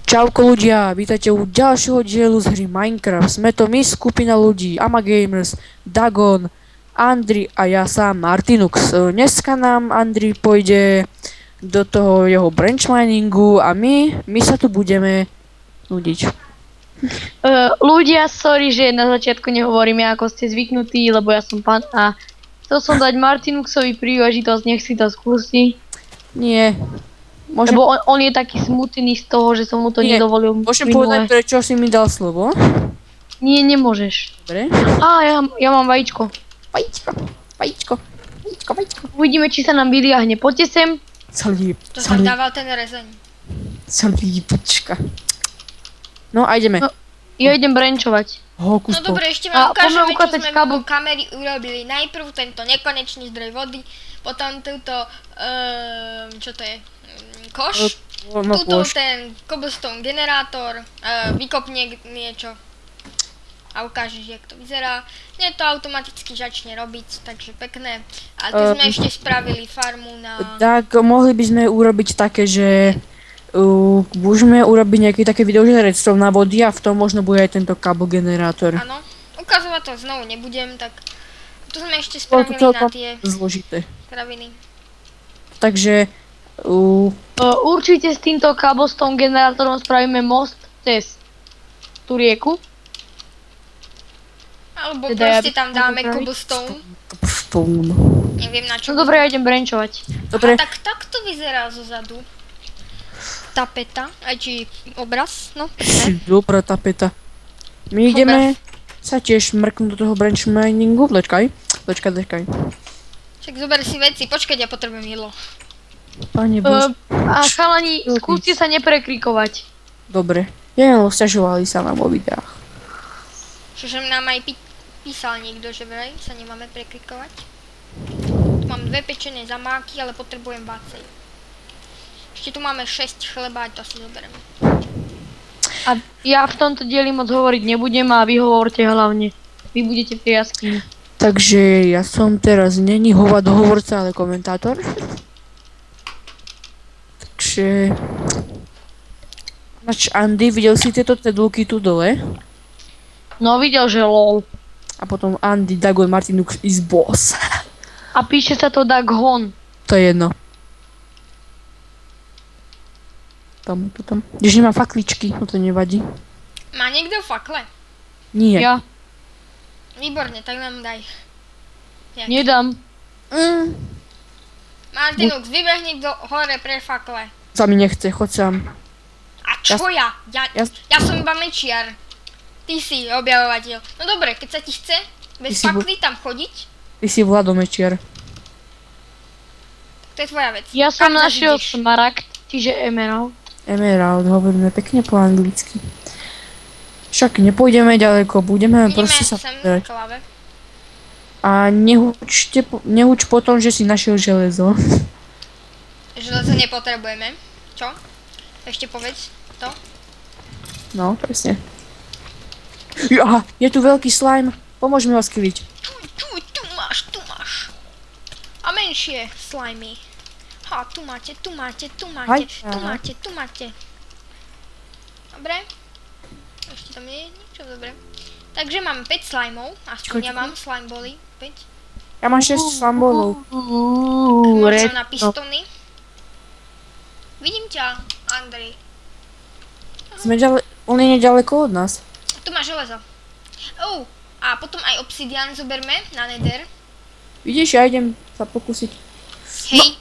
Čauko ľudia, vítajte u ďalšieho dielu z hry Minecraft. Sme to my, skupina ľudí, Amagamers, Dagon, Andri a ja sám, Martinux. Dneska nám Andri pôjde do toho jeho branch miningu a my sa tu budeme nudiť. Ľudia, sorry, že na začiatku nehovorím, ako ste zvyknutí, lebo ja som pán a chcel som dať Martinuxovi príležitosť, nech si to skúsi. Nie. Lebo on je taký smutný z toho, že som mu to nedovolil. Môžem povedať, prečo si mi dal slovo? Nie, nemôžeš. Dobre. Ja mám vajíčko. Vajíčko. Uvidíme, či sa nám vyliahne. Poďte sem. To som dával ten rezeň. Počka. No a ideme. No, ja idem branchovať. No dobre, ešte vám ukážeme, čo sme kabel. kamery urobili. Najprv tento nekonečný zdroj vody, potom túto, čo to je, koš, tuto ten cobblestone generátor, vykopne niečo a ukážeš, jak to vyzerá. Nie to automaticky začne robiť, takže pekné. A tu sme ešte spravili farmu na... Tak mohli by sme urobiť také, že môžeme urobiť nejaké také video, že redstone na vody a v tom možno bude aj tento kabel generátor. Áno, ukazovať to znovu nebudem, tak tu sme ešte spravili na tie zložité kraviny. Takže určite s týmto cobblestone generátorom spravíme most cez tú rieku. Alebo proste tam dáme cobblestone. Neviem na čo. No dobre, ja idem branchovať. Dobre. A tak takto vyzerá zozadu. Tapeta, aj či obraz, no. Dobrá tapeta. My ideme sa tiež mrknúť do toho branch miningu. Počkaj. Však zober si veci, počkať, ja potrebujem jedlo. Pane Bože. A chalani, skúste sa neprekrikovať. Dobre. Sťažovali sa nám vo videách. Čože nám aj písal niekto, že vraj sa nemáme prekrikovať. Tu mám 2 pečené zamáky, ale potrebujem vácej. Ešte tu máme 6 chleba, to si zoberieme. A ja v tomto dieli moc hovoriť nebudem a vy hovorte hlavne. Vy budete v tej jaskyni. Takže ja som teraz není hovorca, ale komentátor. Takže... Andy, videl si tieto cedulky tu dole? No videl, že lol. A potom Andy, Dagon, Martinux is boss. A píše sa to Daghon. To je jedno. Tam. Když nemá fakličky, no to nevadí. Má niekto fakle? Nie. Ja. Výborne, tak nám daj. Nedám. Martinux, vybehni do hore pre fakle. Sa mi nechce, choď sám. A čo ja? Ja som iba mečiar. Ty si objavovateľ. No dobre, keď sa ti chce bez fakly tam chodiť. Ty si Vladomečiar. To je tvoja vec. Ja som našiel smaragd, čiže emerald. Emerald, hovoríme pekne po anglicky. Však nepôjdeme ďaleko, budeme proste sa pozerať. A nehuč potom, že si našiel železo. Železo nepotrebujeme. Čo? Ešte povedz to. No, presne. Aha, je tu veľký slime. Pomôž mi ho skryť. Tu máš. A menšie slimy. Ha, tu máte. Dobre. Ešte tam nie je niečo, dobre. Takže mám 5 slimeov, aspoň ja mám slime boli, 5. Ja mám 6 slime bolov. Môžem na pistony. Vidím ťa, Andrej. On je nedaleko od nás. Tu máš železo. A potom aj obsidian zoberme na nether. Vidíš, ja idem sa pokúsiť. Hej.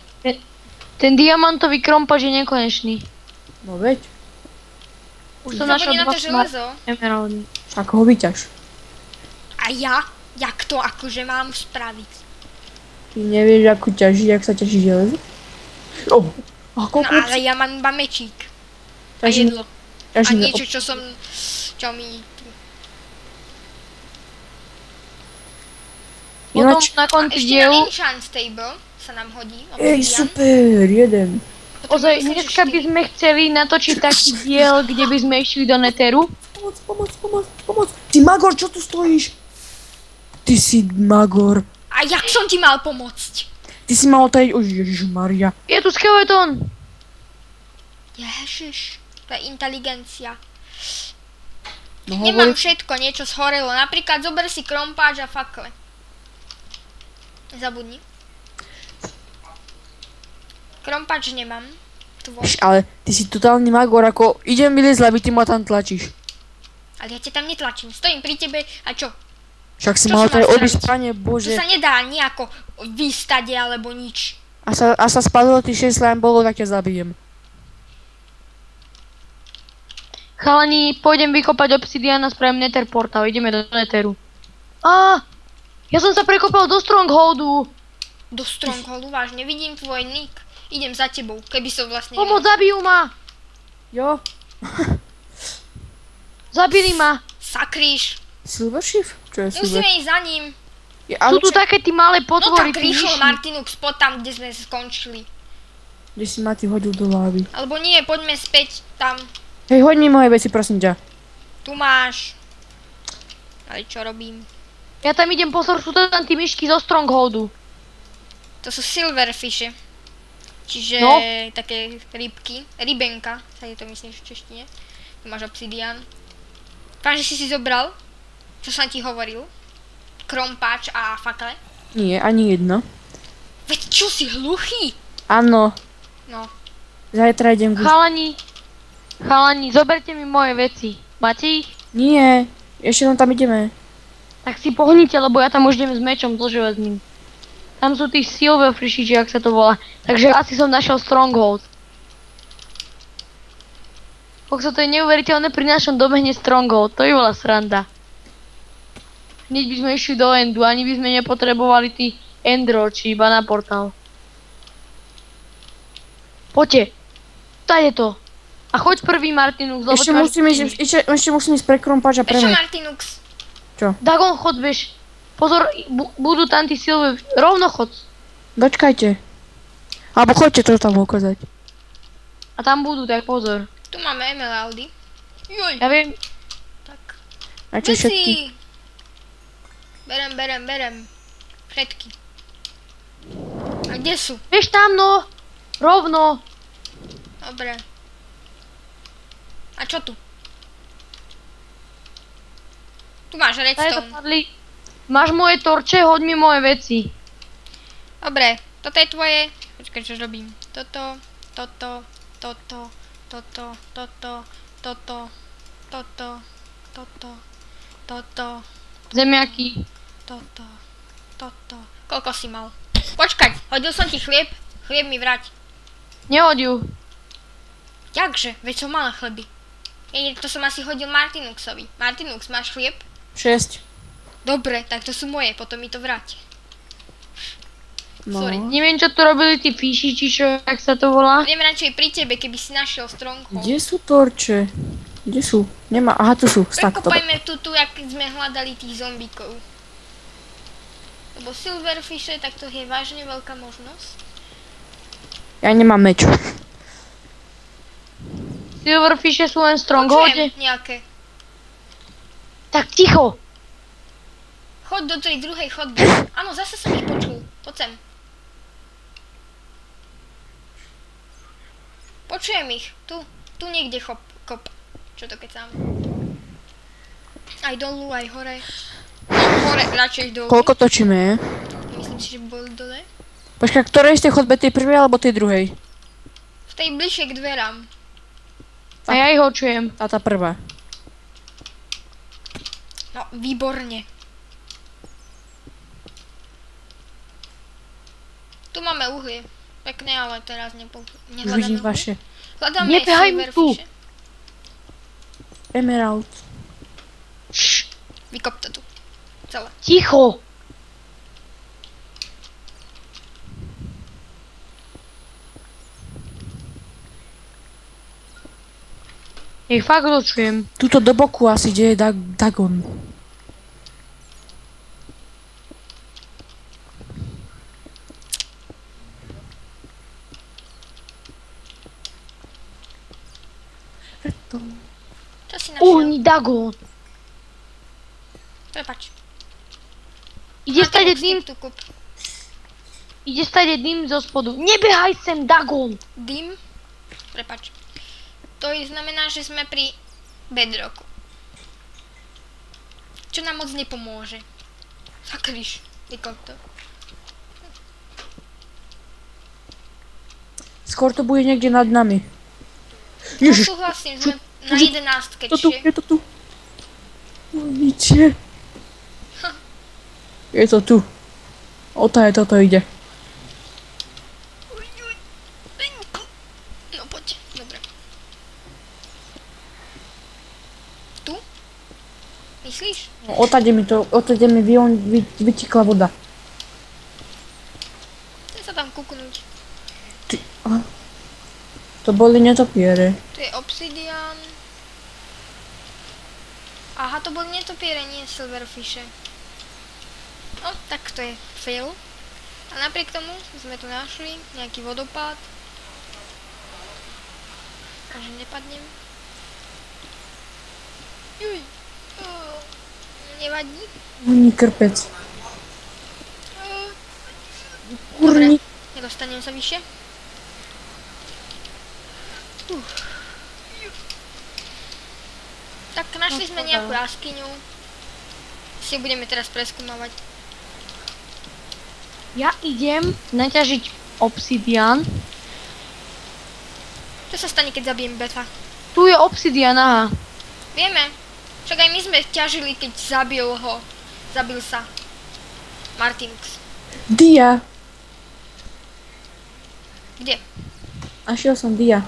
Ten diamantový krompač je nekonečný. No veď. Už som našiel 2 emeraldy. Ako ho vyťaž. A ja? Jak to akože mám spraviť? Ty nevieš, ako ťaží, jak sa ťaží železo? No ale ja mám iba mečík. A jedlo. A niečo, čo mi... Potom na konci dielu... Ešte na enchant table sa nám hodí. Super, jeden. Ozaj, dneska by sme chceli natočiť taký diel, kde by sme išli do netheru. Pomoc. Ty Magor, čo tu stojíš? Ty si Magor. A jak som ti mal pomôcť? Ty si mal tady... Ježišmaria. Je tu skeleton. Ježiš. To je inteligencia. No, Nemám všetko, niečo zhorelo. Napríklad zober si krompáč a fakle. Nezabudni. Krompáč nemám. Ale ty si totálny magor, ako idem vyliezť, aby ty ma tam tlačíš. Ale ja ťa tam netlačím, stojím pri tebe a čo? Však si Čo mal si tady máš odísť, spraviť? pane To Bože. sa nedá nejako vystade alebo nič. A sa spadlo tých 6 slime bolo, tak ťa zabijem. Chalani, pôjdem vykopať obsidian a spravím nether portál, ideme do netheru. Á, ja som sa prekopal do strongholdu. Do strongholdu, vážne, vidím tvoj nick. Idem za tebou, keby som vlastne... Pomoc, zabijú ma. Jo. Zabili ma. Sakríš. Silver Shift? Čo je Silver? Musíme ísť za ním. Sú tu také tí malé No potvory, tak tí rýchlo, myši. Martinux, poď tam, kde sme skončili. Kde si ma ty hodil do lávy. Alebo nie, poďme späť tam. Hej, hoď mi moje veci, prosím ťa. Tu máš. Ale čo robím? Ja tam idem pozor, sú tam tí myšky zo strongholdu. To sú silverfishy. Čiže No. také rybky. Rybenka, sa je to myslíš v češtine. Tu máš obsidian. Fakt, že si zobral? Čo som ti hovoril? Krompáč a fakle? Nie, ani jedno. Veď čo si hluchý? Áno, No, zajtra idem Chalani, zoberte mi moje veci. Máte ich? Nie, ešte len tam ideme. Tak si pohnite, lebo ja tam už idem s mečom, so železným. Tam sú tí silverfishy, či jak sa to volá. Takže asi som našiel stronghold. Pokso, to je neuveriteľné, pri našom dobehne stronghold, to by bola sranda. Hneď by sme išli do endu, ani by sme nepotrebovali tý endro, či iba na portál. Poďte, tady je to. A choď prvý, Martinux, lebo Ešte musím ísť pre krompáč a pre prečo mňa. Martinux? Dagon, chod, bež. Pozor, budú tam tí silver, rovno chod. Dočkajte. Alebo choďte to tam ukázať. A tam budú, tak pozor. Tu máme emeraldy. Joj, Ja viem, tak. A čo všetky? Veci! Berem. Všetky. A kde sú? bež tam no, rovno. Dobre. A čo tu? Tu máš Tady to redstone. padli. Máš moje torče, hoď mi moje veci. Dobre, toto je tvoje. Počkaj, čo robím. Toto. Zemiaky. Koľko si mal? Počkať, hodil som ti chlieb. Chlieb mi vrať. Nehoď ju. Jakže? Veď som mal chleby. To som asi hodil Martinuxovi. Martinux, máš chlieb? 6. Dobre, tak to sú moje, potom mi to vráť. No. Sorry. Neviem, čo tu robili tí fiši, či čo, jak sa to volá. Budem radšej pri tebe, keby si našiel stronghold. Kde sú torče? Kde sú? Nemá, aha, tu sú. Tak, dobre. Prekopajme tu, jak sme hľadali tých zombíkov. Lebo silverfishe, tak to je vážne veľká možnosť. Ja nemám meč. Silverfishe sú len v strongholde. Počujem nejaké. Tak ticho. Choď do tej druhej chodby. Áno, zase som ich počul. Poď sem. Počujem ich. Tu niekde kop. Čo to keď sám? Aj dolu, aj hore. Hore, radšej dolu. Koľko točíme? Myslím si, že by boli dole. Počkaj, ktorej z tej chodbe, tej prvej alebo tej druhej? V tej bližšie k dverám. A ja ich očujem. Tá prvá. No, výborne. Tu máme uhlie. Pekné, ale teraz Už nehľadáme vidím uhlie. vaše. Hľadáme Nebehaj mi tu. silverfishe. Emerald. Šš, Vykop to tu. Celé. ticho. Ich fakt očujem. Tuto do boku asi, kde je Dagon. Čo si našiel? Uhni Dagon. Prepač. Ide Martinux, stade dým, tu kup. ide stade dým zo spodu. Nebehaj sem, Dagon. Dym? Prepač. to znamená, že sme pri bedrocku. Čo nám moc nepomôže. Sakryš, vykop to. Skôr to bude niekde nad nami. No Ježiš, súhlasím, sme na 11, to tu, čiže... je to tu. No nič je. Je to tu. Otaje toto ide. No poď, dobre. Tu? Myslíš? No, otade mi vytikla voda. Chcem sa tam kúknúť. Ty, to boli netopiere. Tu je obsidian. Aha, to boli netopiere, nie silverfishe. No, tak to je fail. A napriek tomu sme tu našli nejaký vodopád. Takže nepadnem. Juj. Nevadí. Oni krpec. Dobre, Kurník. nedostanem sa vyššie. Tak našli sme nejakú jaskyňu. Si ju budeme teraz preskúmavať. Ja idem naťažiť obsidian. Čo sa stane, keď zabijem beta? Tu je obsidian, aha. Vieme. Však aj my sme ťažili, keď zabil sa Martinx. Dia. Kde? Našiel som dia.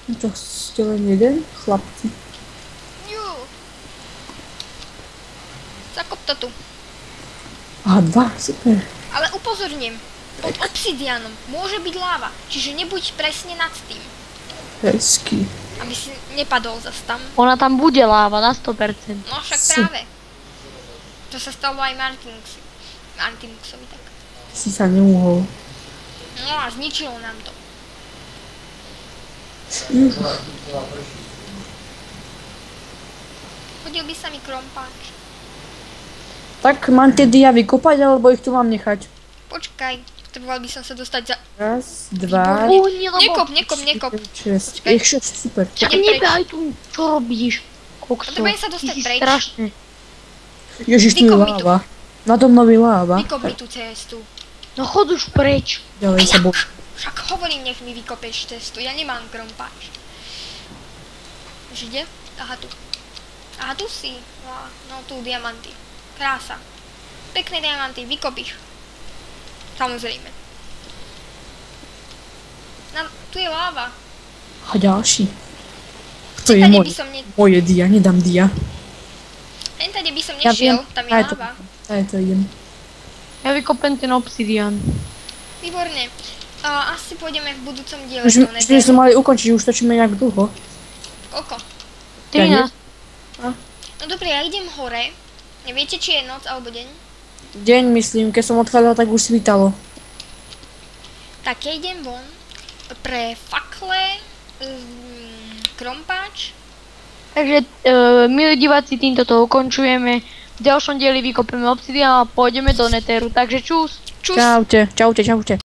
Čo, ste len jeden? Chlapci. Jú. Zakop to tu. Aha, dva, super. Ale upozorním, pod obsidianom môže byť láva, čiže nebuď presne nad tým, Hezky. aby si nepadol zas tam. Ona tam bude láva na 100%. No však práve. To sa stalo aj Martinxovi tak. Si sa neuhol. No a zničilo nám to. Hodil by sa mi krompáč. Tak mám tie dia vykopať, alebo ich tu mám nechať? Počkaj, potreboval by som sa dostať za... Raz, dva, Nekop. 6. Počkaj. Je 6, super. Ja nebehaj tu, čo robíš? Kokso, Potrebujem sa dostať ty si preč. strašné. Ježiš, tu je Vykop mi tu. láva. Nado mnou je láva. Vykop mi tú cestu. No chod už preč. Ďalej sa bol. Však hovorím, nech mi vykopeš cestu, ja nemám krompáč. Už ide? Aha, tu. Aha, tu si. No, tu diamanty. Krása. Pekné diamanty, vykop ich. Samozrejme. No, tu je láva. A ďalší. To je Tady môj. by som Moje dia, nedám dia. Len tady by som Ja nešiel, viem. tam je Aj to, láva. aj to idem. Ja vykopem ten obsidian. Výborne. Asi pôjdeme v budúcom diele Už do by Netheru. sme mali ukončiť, už točíme nejak dlho. Koľko? 13. No dobre, ja idem hore. Neviete, či je noc alebo deň? Deň, myslím, keď som odchádzal, tak už svítalo. Tak ja idem von pre fakle, krompáč. Takže, milí diváci, týmto to ukončujeme. V ďalšom dieli vykopeme obsidian a pôjdeme do Netheru. Takže čus. Čus. Čaute, čaute, čaute.